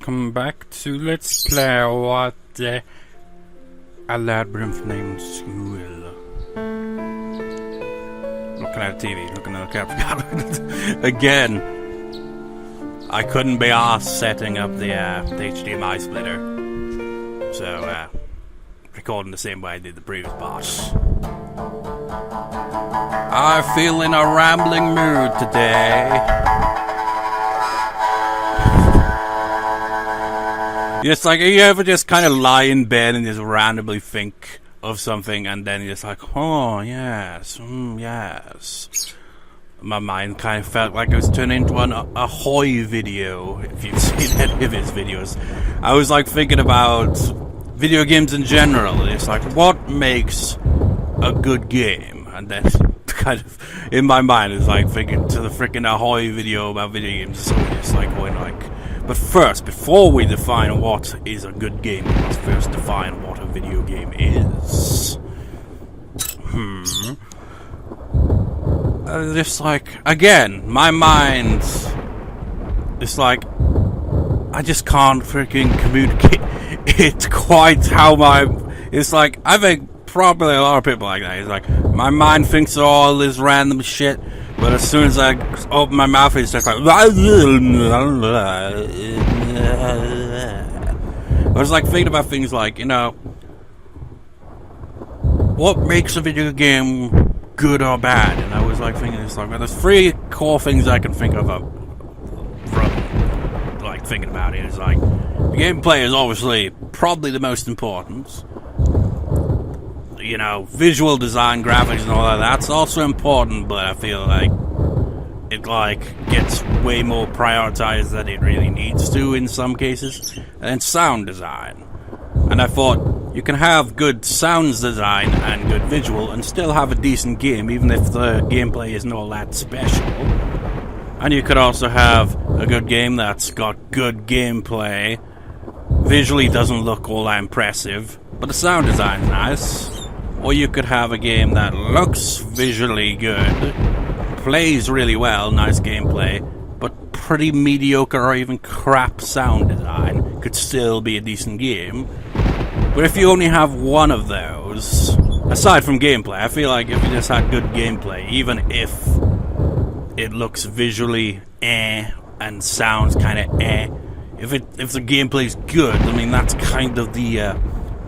welcome back to Let's Play what a labyrinth named School. Looking at the TV, looking at the camera. Again, I couldn't be arsed setting up the HDMI splitter, so recording the same way I did the previous part. I feel in a rambling mood today. It's like, you ever just kind of lie in bed and just randomly think of something, and then you're just like, oh, yes, yes. My mind kind of felt like it was turning into a Hoy video, if you've seen any of his videos. I was like thinking about video games in general. It's like, what makes a good game? And then kind of, in my mind, it's like thinking to the freaking Ahoy video about video games. So it's like going like, but first, before we define what is a good game, let's first define what a video game is. Just like, again, my mind, it's like, I just can't freaking communicate it quite how it's like, I think probably a lot of people like that. It's like, my mind thinks of all this random shit, but as soon as I open my mouth, it's just like, I was like thinking about things like, you know, what makes a video game good or bad? And I was like thinking, it's like, well, there's three core things I can think of from like thinking about it. It's like, the gameplay is obviously probably the most important. You know, visual design, graphics and all that's also important, but I feel like it like gets way more prioritized than it really needs to in some cases. And then sound design. And I thought you can have good sounds design and good visual and still have a decent game, even if the gameplay isn't all that special. And you could also have a good game that's got good gameplay, visually doesn't look all that impressive, but the sound design's nice. Or you could have a game that looks visually good, plays really well, nice gameplay, but pretty mediocre or even crap sound design, could still be a decent game. But if you only have one of those, aside from gameplay, I feel like if you just had good gameplay, even if it looks visually and sounds kind of if the gameplay's good, I mean, that's kind of the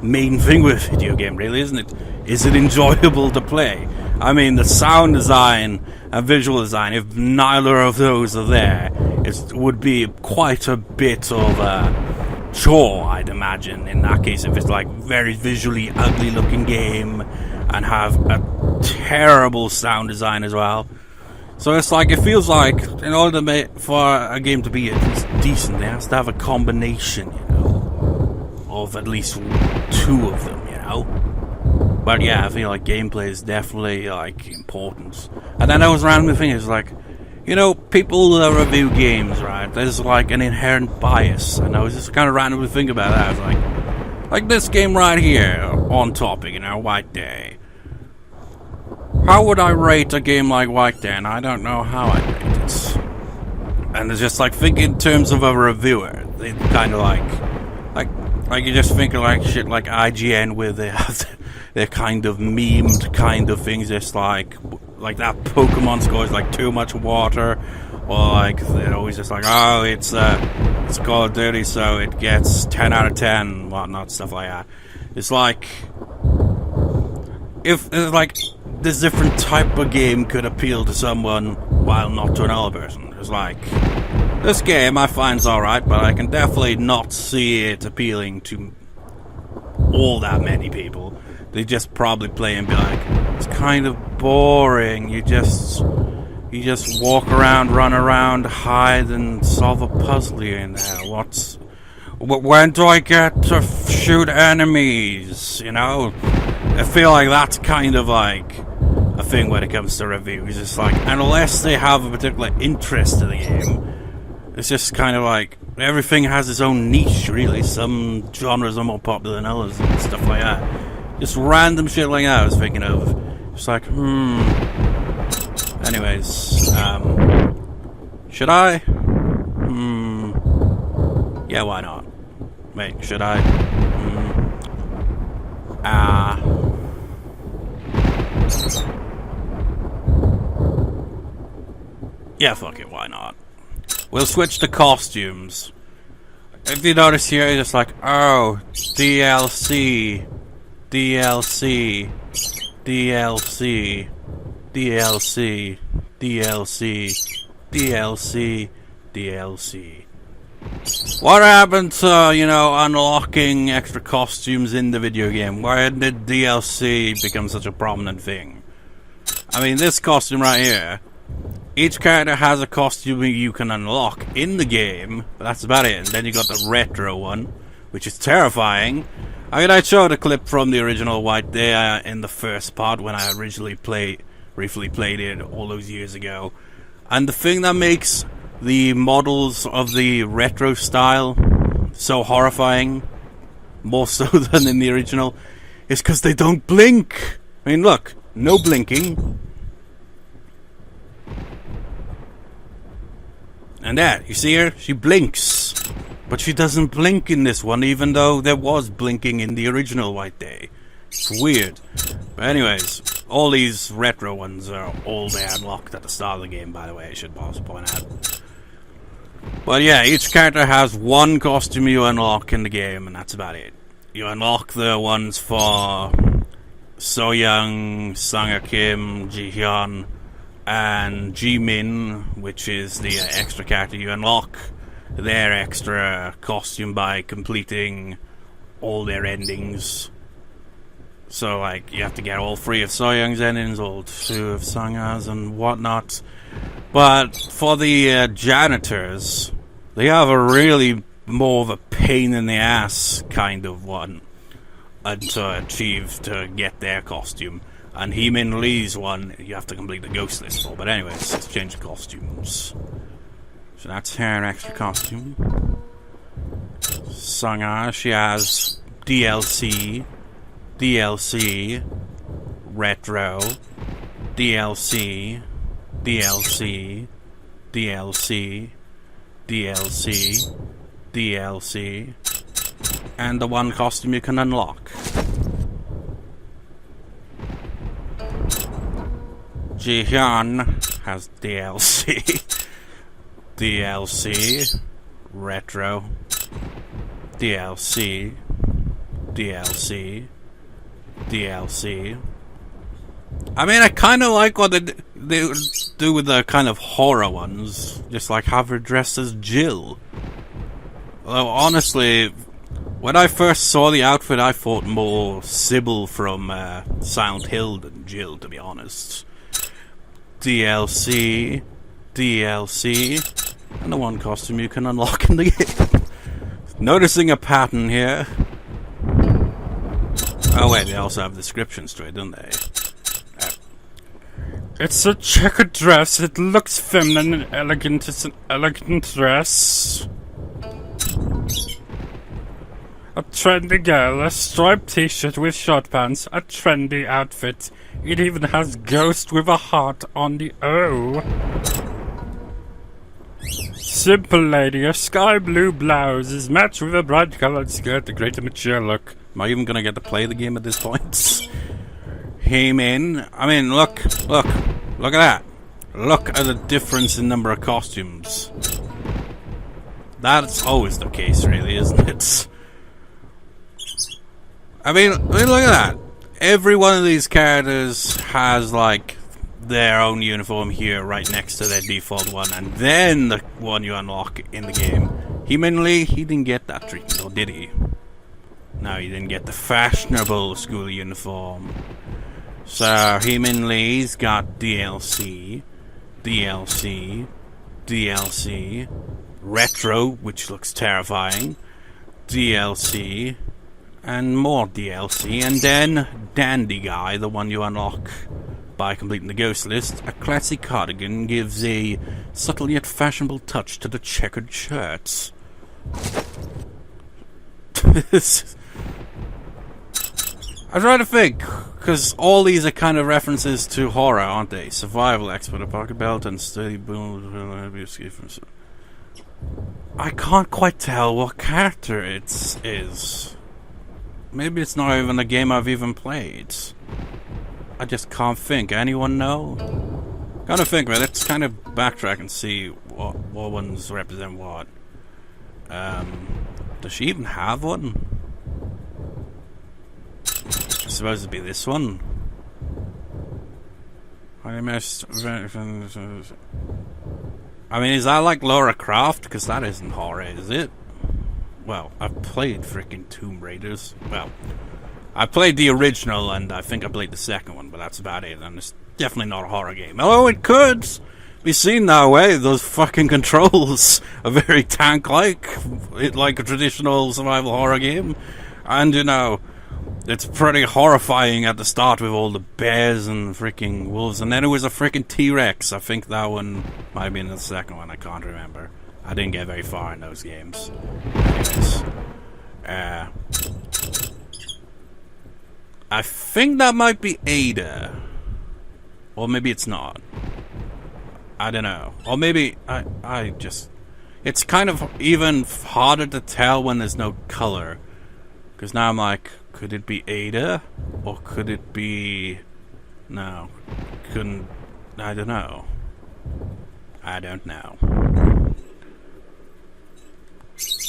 main thing with a video game, really, isn't it? Is it enjoyable to play? I mean, the sound design and visual design, if neither of those are there, it would be quite a bit of a chore, I'd imagine, in that case, if it's like very visually ugly looking game and have a terrible sound design as well. So it's like, it feels like in order to for a game to be at least decent, it has to have a combination, you know, of at least two of them, you know. But yeah, I feel like gameplay is definitely like important. And then I was randomly thinking, it's like, you know, people that review games, right? There's like an inherent bias, and I was just kind of randomly thinking about that. I was like this game right here, on topic, you know, White Day. How would I rate a game like White Day? And I don't know how I'd rate it. And it's just like, think in terms of a reviewer. They kind of like you just think of like shit like IGN with their kind of memed kind of things, just like that Pokemon scores like too much water, or like they're always just like, oh, it's Call of Duty, so it gets 10 out of 10, whatnot, stuff like that. It's like, if it's like this different type of game could appeal to someone while not to another person. It's like, this game I find's alright, but I can definitely not see it appealing to all that many people. They just probably play and be like, it's kind of boring. You just walk around, run around, hide, and solve a puzzle here and there. When do I get to shoot enemies? You know, I feel like that's kind of like a thing when it comes to reviews. It's like, unless they have a particular interest in the game, it's just kind of like everything has its own niche, really. Some genres are more popular than others and stuff like that. Just random shit like that I was thinking of. Just like, Anyways, should I? Yeah, why not? Wait, should I? Yeah, fuck it, why not? We'll switch to costumes. If you notice here, it's just like, oh, DLC, DLC, DLC, DLC, DLC, DLC, DLC. What happened to, you know, unlocking extra costumes in the video game? Why did DLC become such a prominent thing? I mean, this costume right here, each character has a costume you can unlock in the game, but that's about it. And then you got the retro one, which is terrifying. I mean, I showed a clip from the original White Day in the first part when I originally briefly played it all those years ago. And the thing that makes the models of the retro style so horrifying, more so than in the original, is because they don't blink. I mean, look, no blinking. And that, you see her? She blinks. But she doesn't blink in this one, even though there was blinking in the original White Day. It's weird. But anyways, all these retro ones are all they unlocked at the start of the game, by the way, I should also point out. But yeah, each character has one costume you unlock in the game, and that's about it. You unlock the ones for So-Young, Sung-A, Ji-Hyeon, and Ji-Min, which is the extra character you unlock their extra costume by completing all their endings. So, like, you have to get all 3 of So-Young's endings, all 2 of Sung-A's, and whatnot. But for the janitors, they have a really more of a pain in the ass kind of one to achieve to get their costume. And hee-min Lee's one, you have to complete the ghost list for. But anyways, let's change the costumes. So that's her extra costume. Sung-A, she has DLC, DLC, retro, DLC, DLC, DLC, DLC, DLC, and the one costume you can unlock. Ji-Hyeon has DLC, DLC, retro, DLC, DLC, DLC. I mean, I kind of like what they do with the kind of horror ones, just like have her dressed as Jill. Although, honestly, when I first saw the outfit, I thought more Sybil from Silent Hill than Jill, to be honest. DLC, DLC, and the one costume you can unlock in the game. Noticing a pattern here. Oh wait, they also have descriptions to it, don't they? It's a checkered dress. It looks feminine and elegant. It's an elegant dress. A trendy girl, a striped t-shirt with short pants, a trendy outfit. It even has ghost with a heart on the O. Simple lady, a sky blue blouse is matched with a bright colored skirt, a great mature look. Am I even gonna get to play the game at this point? Hee-min. I mean, look at that. Look at the difference in number of costumes. That's always the case, really, isn't it? I mean, look at that. Every one of these characters has, like, their own uniform here right next to their default one, and then the one you unlock in the game. Hee-min Lee, he didn't get that treatment, or did he? No, he didn't get the fashionable school uniform. So, hee-min Lee's got DLC, DLC, DLC, retro, which looks terrifying, DLC, and more DLC, and then Dandy Guy, the one you unlock by completing the ghost list. A classic cardigan gives a subtle yet fashionable touch to the checkered shirts. I try to think, because all these are kind of references to horror, aren't they? Survival expert, a pocket belt, and sturdy boom. I can't quite tell what character it is. Maybe it's not even a game I've even played. I just can't think. Anyone know? Gotta think, but let's kind of backtrack and see what ones represent what. Does she even have one? It's supposed to be this one. I mean, is that like Lara Croft? Because that isn't horror, is it? Well, I've played freaking Tomb Raiders. Well, I played the original, and I think I played the second one, but that's about it. And it's definitely not a horror game. Although it could be seen that way. Those fucking controls are very tank-like, like a traditional survival horror game. And, you know, it's pretty horrifying at the start with all the bears and freaking wolves. And then it was a freaking T-Rex. I think that one might have been the second one. I can't remember. I didn't get very far in those games. Anyways. I think that might be Ada. Or maybe it's not. I don't know. Or maybe I just... It's kind of even harder to tell when there's no color. Because now I'm like, could it be Ada? Or could it be... No. Couldn't... I don't know. I don't know.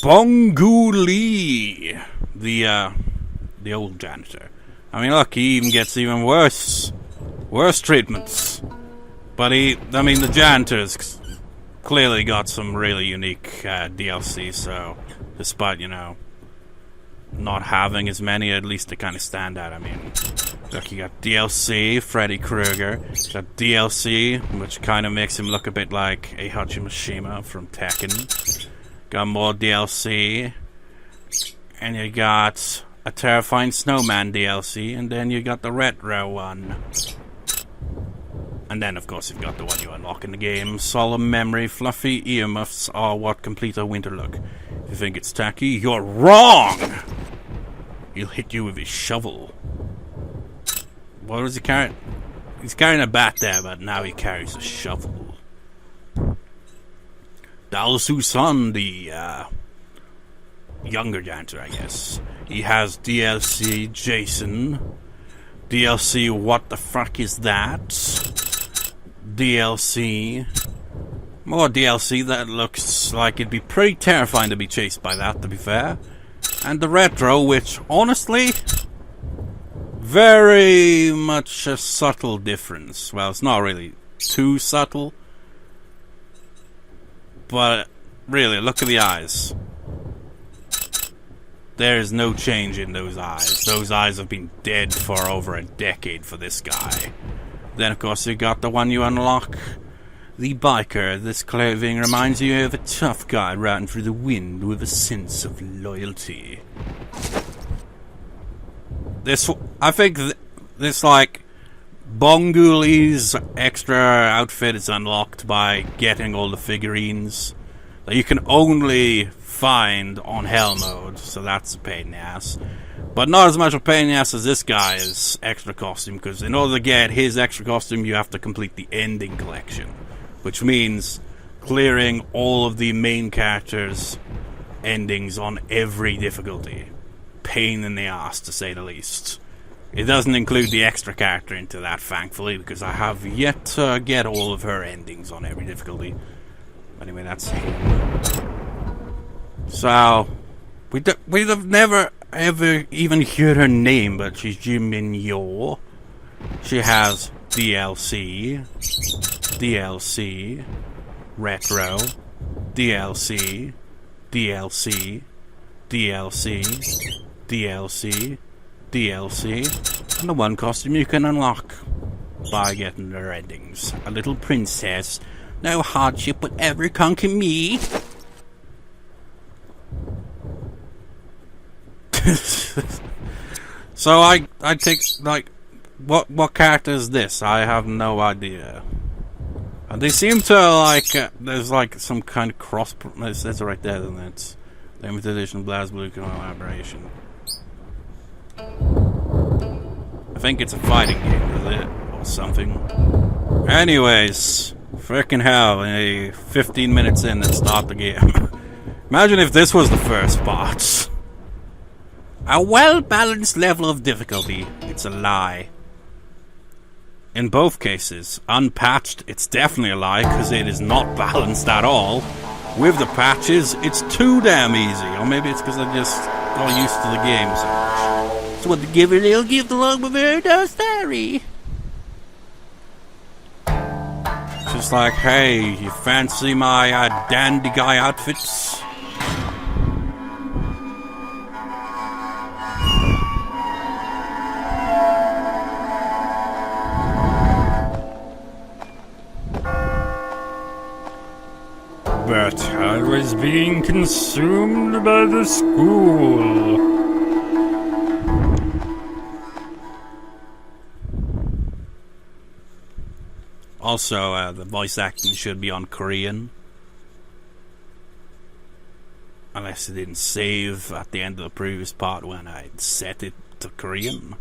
Bong-Gu Lee! The old janitor. I mean, look, he even gets even worse treatments. But the janitor's clearly got some really unique DLC, so despite, you know, not having as many, at least they kind of stand out. I mean, look, you got DLC, Freddy Krueger, you got DLC, which kind of makes him look a bit like Heihachi Mishima from Tekken. Got more DLC, and you got a Terrifying Snowman DLC, and then you got the retro one. And then, of course, you've got the one you unlock in the game. Solemn Memory, fluffy earmuffs are what complete a winter look. If you think it's tacky, you're wrong! He'll hit you with his shovel. What was he carrying? He's carrying a bat there, but now he carries a shovel. Dal Su-san, the younger janitor, I guess. He has DLC Jason. DLC What the Fuck Is That? DLC. More DLC that looks like it'd be pretty terrifying to be chased by that, to be fair. And the retro, which, honestly, very much a subtle difference. Well, it's not really too subtle. But, really, look at the eyes. There is no change in those eyes. Those eyes have been dead for over a decade for this guy. Then, of course, you got the one you unlock. The biker. This clothing reminds you of a tough guy riding through the wind with a sense of loyalty. I think this, like, Bong-Gu Lee's extra outfit is unlocked by getting all the figurines that you can only find on Hell mode, so that's a pain in the ass. But not as much of a pain in the ass as this guy's extra costume, because in order to get his extra costume, you have to complete the ending collection, which means clearing all of the main characters' endings on every difficulty. Pain in the ass, to say the least. It doesn't include the extra character into that, thankfully, because I have yet to get all of her endings on every difficulty. Anyway, that's him. So, we'd have never ever even heard her name, but she's Ji-Min Yo. She has DLC, retro, DLC, and the one costume you can unlock by getting her endings. A little princess. No hardship would ever conquer me. So I take, like, what character is this? I have no idea. And they seem to, like, there's like some kind of cross. It says it right there, and it's limited edition BlazBlue collaboration. I think it's a fighting game, is it, or something? Anyways, frickin' hell! 15 minutes in, let's start the game. Imagine if this was the first part. A well-balanced level of difficulty. It's a lie. In both cases, unpatched, it's definitely a lie because it is not balanced at all. With the patches, it's too damn easy. Or maybe it's because I just got used to the game so much. So what the giver they'll give the long with no story. Just like, hey, you fancy my dandy guy outfits? But I was being consumed by the school. Also, the voice acting should be on Korean. Unless it didn't save at the end of the previous part when I set it to Korean.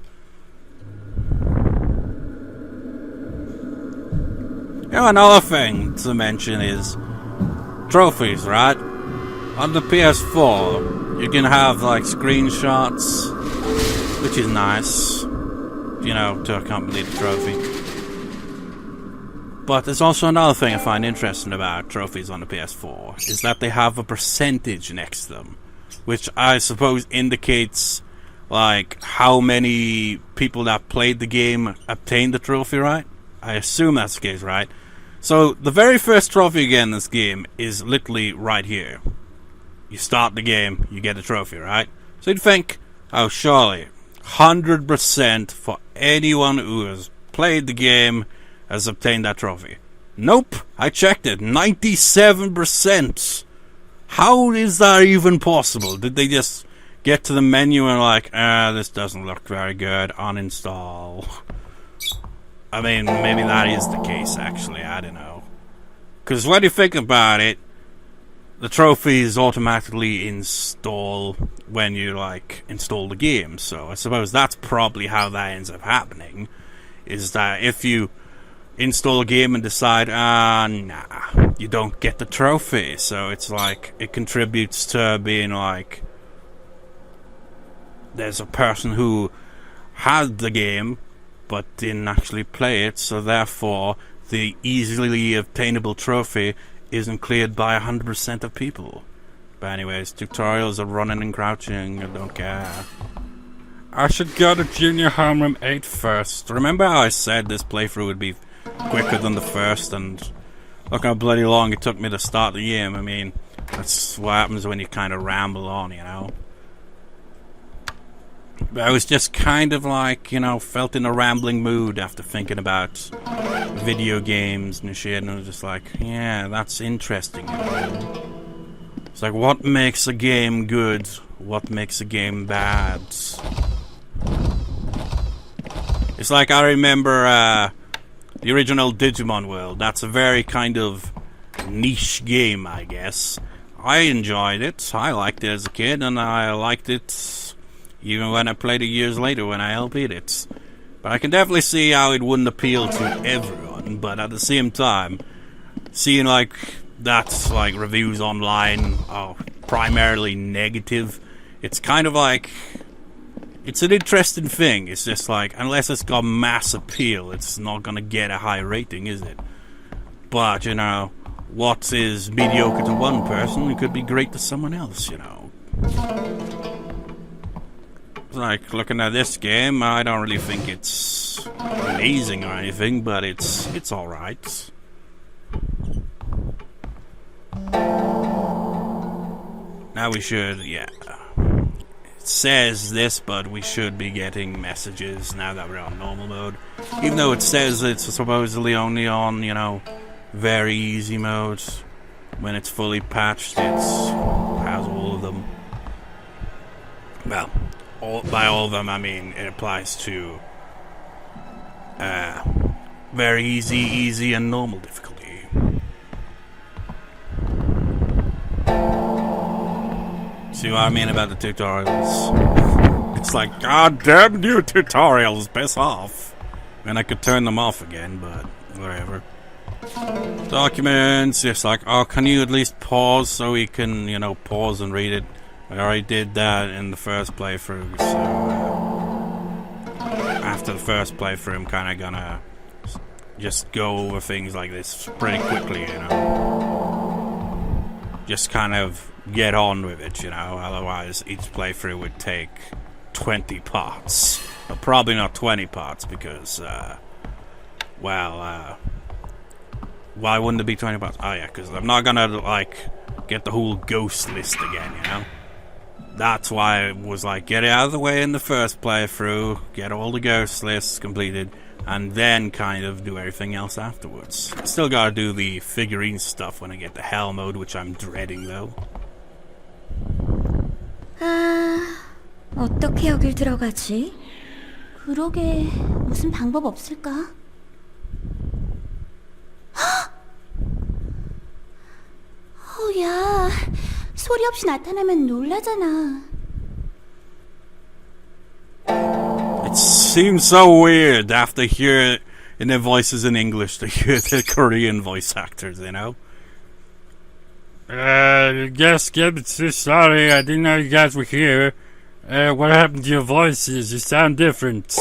You know, another thing to mention is trophies, right? On the PS4, you can have like screenshots, which is nice, you know, to accompany the trophy. But there's also another thing I find interesting about trophies on the PS4, is that they have a percentage next to them, which I suppose indicates like how many people that played the game obtained the trophy, right? I assume that's the case, right? So the very first trophy you get in this game is literally right here. You start the game, you get a trophy, right? So you'd think, oh surely 100% for anyone who has played the game has obtained that trophy. Nope, I checked it, 97%. How is that even possible? Did they just get to the menu and like, this doesn't look very good, uninstall? I mean, maybe that is the case actually, I don't know. Because when you think about it, the trophies automatically install when you like install the game, so I suppose that's probably how that ends up happening, is that if you install a game and decide, nah, you don't get the trophy. So it's like, it contributes to being like, there's a person who had the game, but didn't actually play it, so therefore, the easily obtainable trophy isn't cleared by 100% of people. But anyways, tutorials are running and crouching, I don't care. I should go to Junior Homeroom 8 first. Remember how I said this playthrough would be quicker than the first, and look how bloody long it took me to start the game. I mean, that's what happens when you kind of ramble on, you know. But I was just kind of like, you know, felt in a rambling mood after thinking about video games and shit, and I was just like, yeah, that's interesting, you know? It's like, what makes a game good? What makes a game bad? It's like, I remember, the original Digimon World. That's a very kind of niche game, I guess. I enjoyed it. I liked it as a kid, and I liked it even when I played it years later when I LP'd it. But I can definitely see how it wouldn't appeal to everyone, but at the same time, seeing like that's like reviews online are primarily negative, it's kind of like, it's an interesting thing. It's just like, unless it's got mass appeal, it's not gonna get a high rating, is it? But, you know, what is mediocre to one person, it could be great to someone else, you know. Like, looking at this game, I don't really think it's amazing or anything, but it's alright. Now we should, yeah. Says this, but we should be getting messages now that we're on normal mode. Even though it says it's supposedly only on, you know, very easy mode. When it's fully patched, it has all of them. Well, by all of them, I mean it applies to very easy, and normal difficulty. See what I mean about the tutorials? It's like, god damn you tutorials, piss off. And I could turn them off again, but whatever. Documents, it's like, oh, can you at least pause so we can, pause and read it? I already did that in the first playthrough, so after the first playthrough, I'm kind of gonna just go over things like this pretty quickly, Just kind of get on with it, otherwise each playthrough would take 20 parts. Well, probably not 20 parts because, why wouldn't it be 20 parts? Oh yeah, because I'm not gonna, get the whole ghost list again, That's why it was get it out of the way in the first playthrough, get all the ghost lists completed, and then kind of do everything else afterwards. Still gotta do the figurine stuff when I get to hell mode, which I'm dreading though. 어떻게 여길 들어가지? 그러게, 무슨 방법 없을까? 야, 소리 없이 나타나면 놀라잖아. It seems so weird after hearing their voices in English to hear the Korean voice actors, Yes, sorry, I didn't know you guys were here. What happened to your voices? You sound different.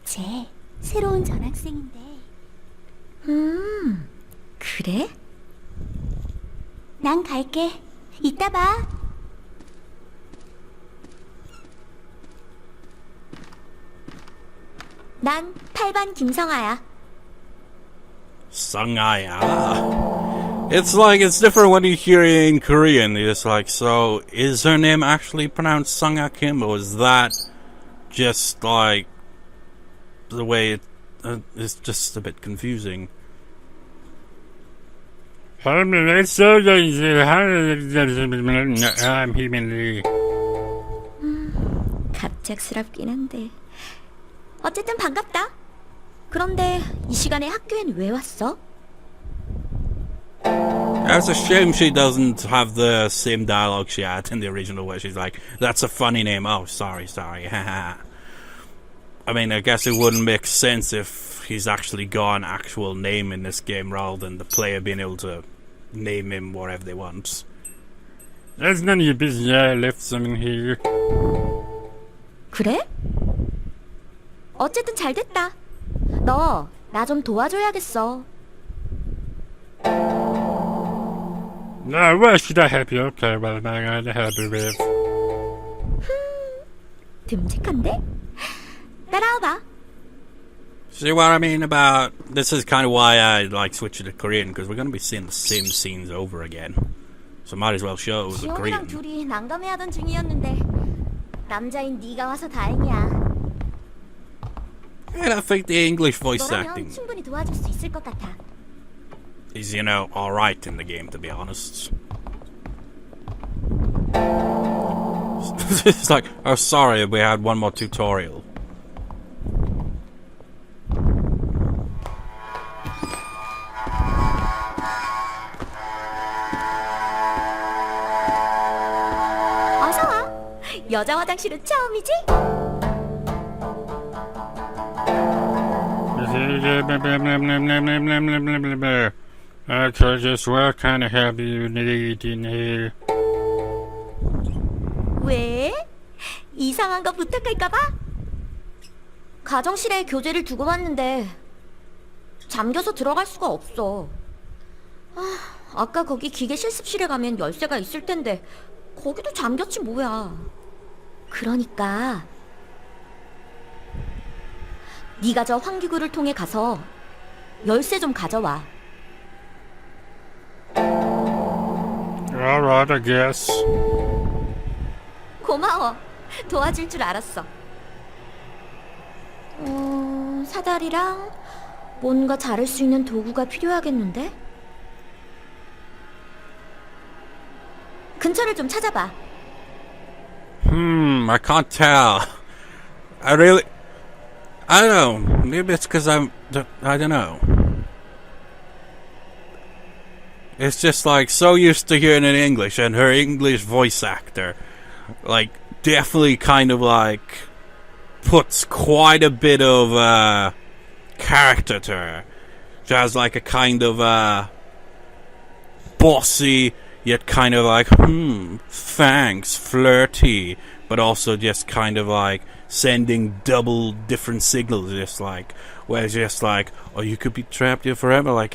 쟤, 새로운 전학생인데. 그래? 난 갈게. 이따 봐. 난 8반 김성아야. Sung-A. It's it's different when you hear it in Korean. It's so is her name actually pronounced Sung-A Kim, or is that just the way it's just a bit confusing? I'm hee-min. 갑작스럽긴 한데. 어쨌든 반갑다. 그런데 이 시간에 학교엔 왜 왔어? It's a shame she doesn't have the same dialogue she had in the original, where she's like, "That's a funny name." Oh, sorry. I mean, I guess it wouldn't make sense if he's actually got an actual name in this game rather than the player being able to name him whatever they want. There's none of your business. I left something here. 그래? 어쨌든 잘 됐다. 너 나 좀 도와줘야겠어. No, what should I help you? Okay, well, I'm gonna help you with. 듬직한데? 따라와봐. See what I mean about... This is kind of why I switching to Korean, because we're going to be seeing the same scenes over again. So might as well show the Korean. 지원이랑 둘이 난감해하던 중이었는데 남자인 네가 와서 다행이야. And I think the English voice 너라면 acting 충분히 도와줄 수 있을 것 같아. is, alright in the game, to be honest. It's oh sorry, we had one more tutorial. 어서 와. 여자 화장실은 처음이지? Okay, just what kind of help you need in here? 왜? 이상한 거 부탁할까봐? 가정실에 교재를 두고 왔는데 잠겨서 들어갈 수가 없어. 아까 거기 기계 실습실에 가면 열쇠가 있을 텐데 거기도 잠겼지 뭐야. 그러니까 네가 저 환기구를 통해 가서 열쇠 좀 가져와. Alright, I guess. 고마워. 도와줄 줄 알았어. 사다리랑 뭔가 자를 수 있는 도구가 필요하겠는데? 근처를 좀 찾아봐. I can't tell. I don't know. Maybe it's because I don't know. It's just so used to hearing it in English, and her English voice actor, definitely kind of puts quite a bit of character to her. She has like a kind of bossy, yet kind of like, thanks, flirty, but also just kind of like sending double different signals, just like, where it's just like, oh, you could be trapped here forever, like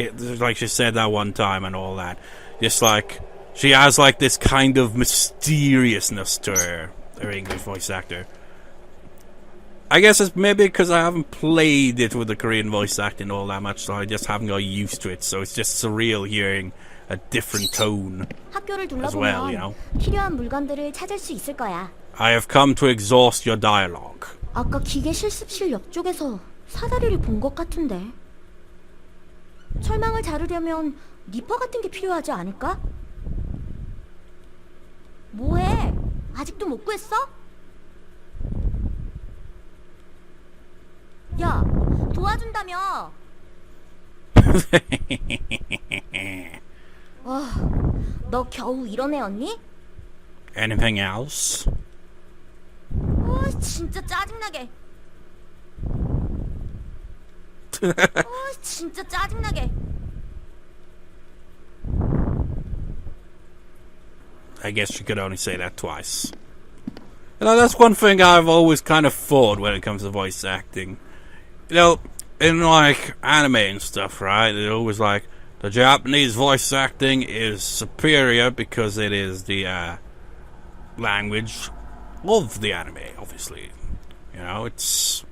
she said that one time and all that. Just like, she has like this kind of mysteriousness to her English voice actor. I guess it's maybe because I haven't played it with the Korean voice acting all that much, so I just haven't got used to it, so it's just surreal hearing a different tone as well, you know. 필요한 물건들을 찾을 수 있을 거야. I have come to exhaust your dialogue. 아까 기계 실습실 옆쪽에서 사다리를 본 것 같은데. 철망을 자르려면 니퍼 같은 게 필요하지 않을까? 뭐해? 아직도 못 구했어? 야, 도와준다며. 너 겨우 이런 애였니? Anything else? 진짜 짜증나게. 진짜 짜증나게. I guess you could only say that twice. You know, that's one thing I've always kind of thought when it comes to voice acting. You know, in like anime and stuff, right? They're always like, the Japanese voice acting is superior because it is the language of the anime, obviously. You know, it's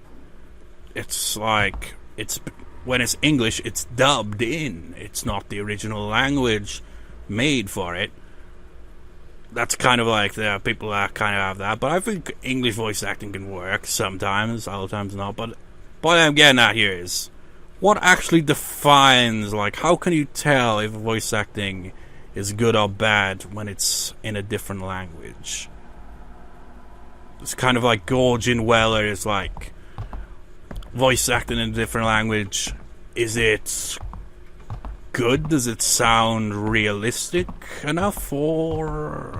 like, when it's English, it's dubbed in. It's not the original language made for it. That's kind of like, the people that kind of have that. But I think English voice acting can work sometimes, other times not. But what I'm getting at here is, what actually defines, like, how can you tell if voice acting is good or bad when it's in a different language? It's kind of like gauging whether it's like voice acting in a different language. Is it good? Does it sound realistic enough, or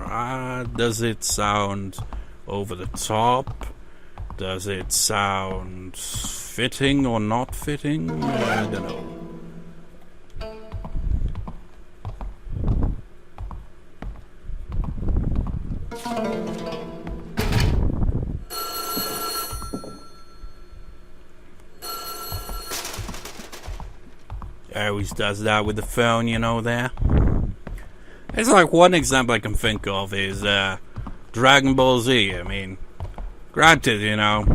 does it sound over the top? Does it sound fitting or not fitting? I don't know. Always does that with the phone, you know, there. It's like one example I can think of is Dragon Ball Z. I mean, granted, you know,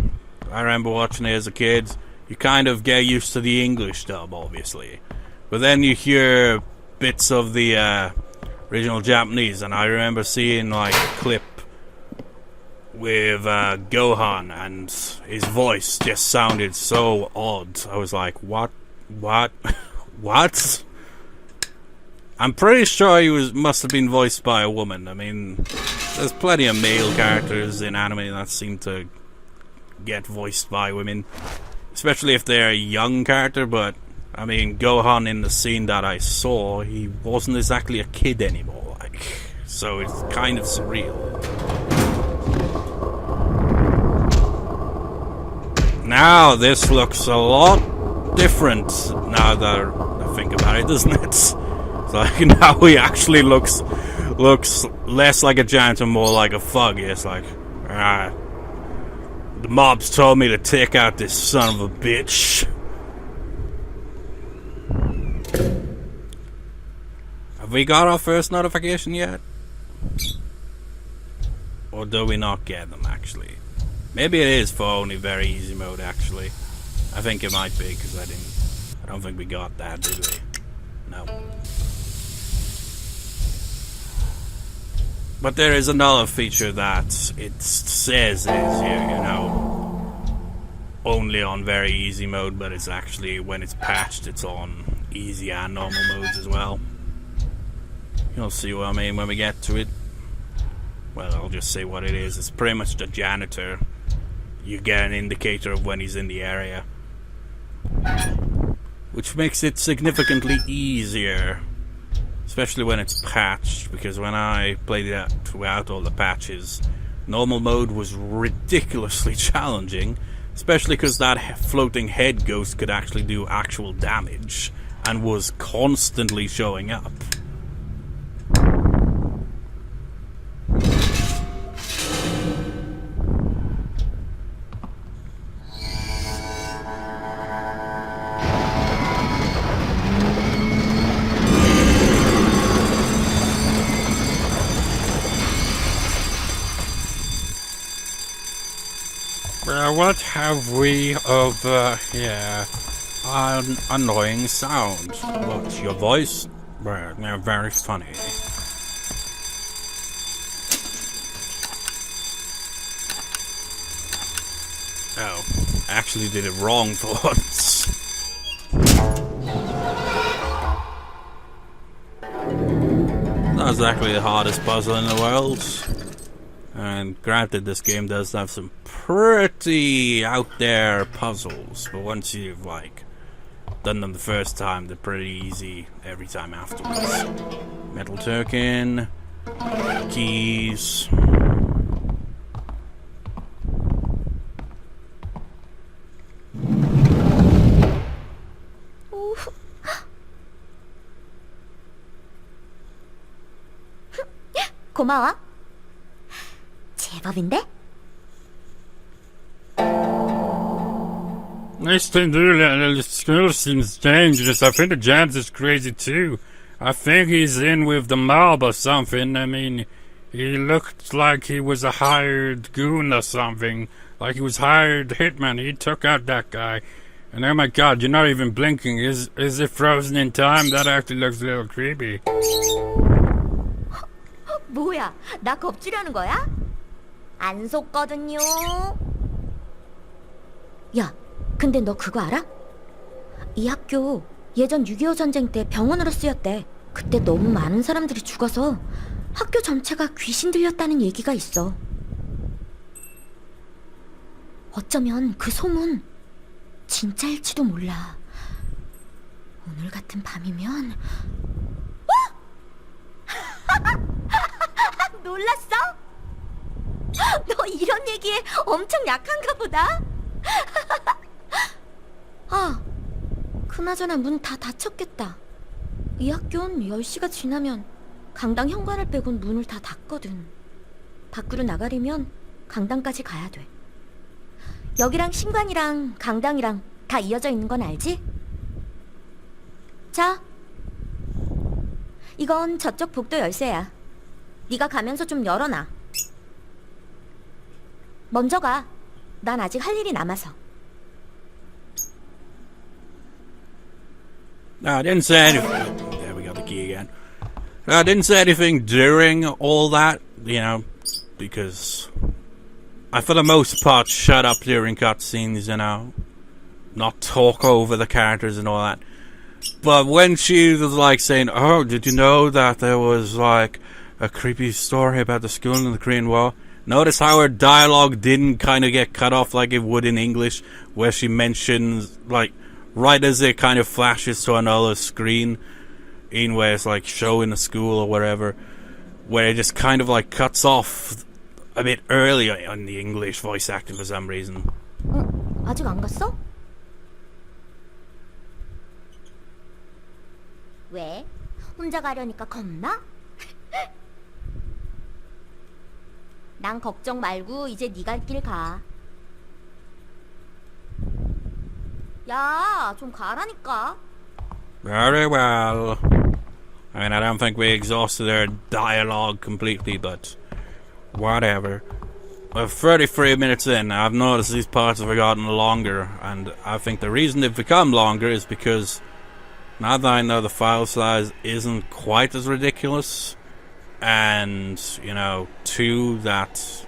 I remember watching it as a kid. You kind of get used to the English dub, obviously. But then you hear bits of the original Japanese, and I remember seeing like a clip with Gohan, and his voice just sounded so odd. I was like, what? What? I'm pretty sure he must have been voiced by a woman. I mean, there's plenty of male characters in anime that seem to get voiced by women, especially if they're a young character. But I mean, Gohan in the scene that I saw, he wasn't exactly a kid anymore, like, so it's kind of surreal. Now this looks a lot different now that I think about it, doesn't it? It's like now he actually looks less like a giant and more like a thug. It's like, the mobs told me to take out this son of a bitch. Have we got our first notification yet? Or do we not get them, actually? Maybe it is for only very easy mode, actually. I think it might be, because I don't think we got that, did we? No. But there is another feature that it says is here, you know, only on very easy mode, but it's actually, when it's patched, it's on easy and normal modes as well. You'll see what I mean when we get to it. Well, I'll just say what it is. It's pretty much the janitor. You get an indicator of when he's in the area, which makes it significantly easier, especially when it's patched, because when I played it throughout all the patches, normal mode was ridiculously challenging, Especially because that floating head ghost could actually do actual damage and was constantly showing up. What have we over here? An annoying sound. What's your voice? Well, they're very funny. Oh, I actually did it wrong for once. Not exactly the hardest puzzle in the world. And granted, this game does have some pretty out there puzzles, but once you've like done them the first time, they're pretty easy every time afterwards. Metal token, keys. 고마워. 제법인데? Nice to do that. The school seems dangerous. I think the Jams is crazy too. I think he's in with the mob or something. I mean, he looked like he was a hired goon or something. Like he was hired hitman. He took out that guy. And oh my god, you're not even blinking. Is it frozen in time? That actually looks a little creepy. 뭐야, 나 겁주려는 거야? 안 속거든요. 야, 근데 너 그거 알아? 이 학교 예전 6.25 전쟁 때 병원으로 쓰였대. 그때 너무 많은 사람들이 죽어서 학교 전체가 귀신 들렸다는 얘기가 있어. 어쩌면 그 소문 진짜일지도 몰라. 오늘 같은 밤이면 놀랐어? 너 이런 얘기에 엄청 약한가 보다? 아, 그나저나 문 다 닫혔겠다. 이 학교는 10시가 지나면 강당 현관을 빼곤 문을 다 닫거든. 밖으로 나가려면 강당까지 가야 돼. 여기랑 신관이랑 강당이랑 다 이어져 있는 건 알지? 자, 이건 저쪽 복도 열쇠야. 네가 가면서 좀 열어놔. 먼저 가. 난 아직 할 일이 남아서. No, I didn't say anything. There we go, the key again. I didn't say anything during all that, you know, because I, for the most part, shut up during cutscenes, you know, not talk over the characters and all that. But when she was like saying, "Oh, did you know that there was like a creepy story about the school in the Korean War?" Notice how her dialogue didn't kind of get cut off like it would in English, where she mentions, like, right as it kind of flashes to another screen, in where it's like showing the school or whatever, where it just kind of like cuts off a bit earlier on the English voice acting for some reason. 아직 안 갔어? 왜? 혼자 가려니까 겁나? 난 걱정 말고 이제 네 갈 길 가. 야, 좀 가라니까. Very well. I mean, I don't think we exhausted their dialogue completely, but whatever. We're 33 minutes in. I've noticed these parts have gotten longer, and I think the reason they've become longer is because now that I know the file size isn't quite as ridiculous, and, you know, two, that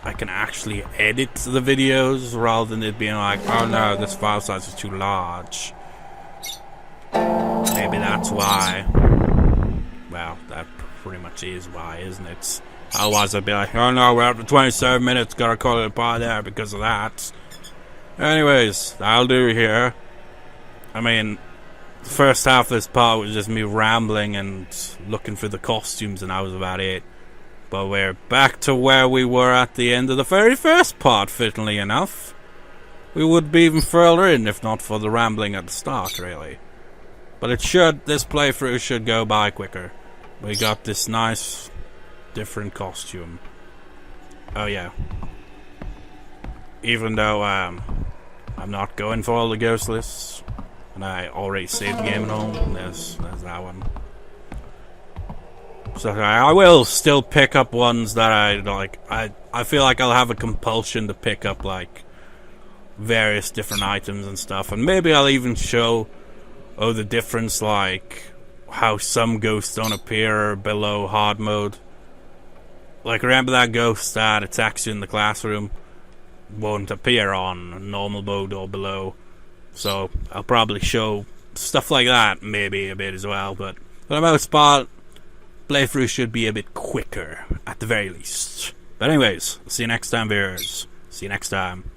I can actually edit the videos rather than it being like, oh no, this file size is too large. Maybe that's why. Well, that pretty much is why, isn't it? Otherwise I'd be like, oh no, we're up to 27 minutes, gotta call it a part there because of that. Anyways, that'll do here. I mean, the first half of this part was just me rambling and looking for the costumes, and that was about it. But we're back to where we were at the end of the very first part, fittingly enough. We would be even further in if not for the rambling at the start, really. But this playthrough should go by quicker. We got this nice, different costume. Oh yeah. Even though, I'm not going for all the ghost lists, and I already saved the game at home, there's that one. So I will still pick up ones that I like. I feel like I'll have a compulsion to pick up, like, various different items and stuff, and maybe I'll even show the difference, like how some ghosts don't appear below hard mode. Like, remember that ghost that attacks you in the classroom won't appear on normal mode or below, so I'll probably show stuff like that maybe a bit as well, but for the most part playthrough should be a bit quicker at the very least. But anyways, see you next time, viewers. See you next time.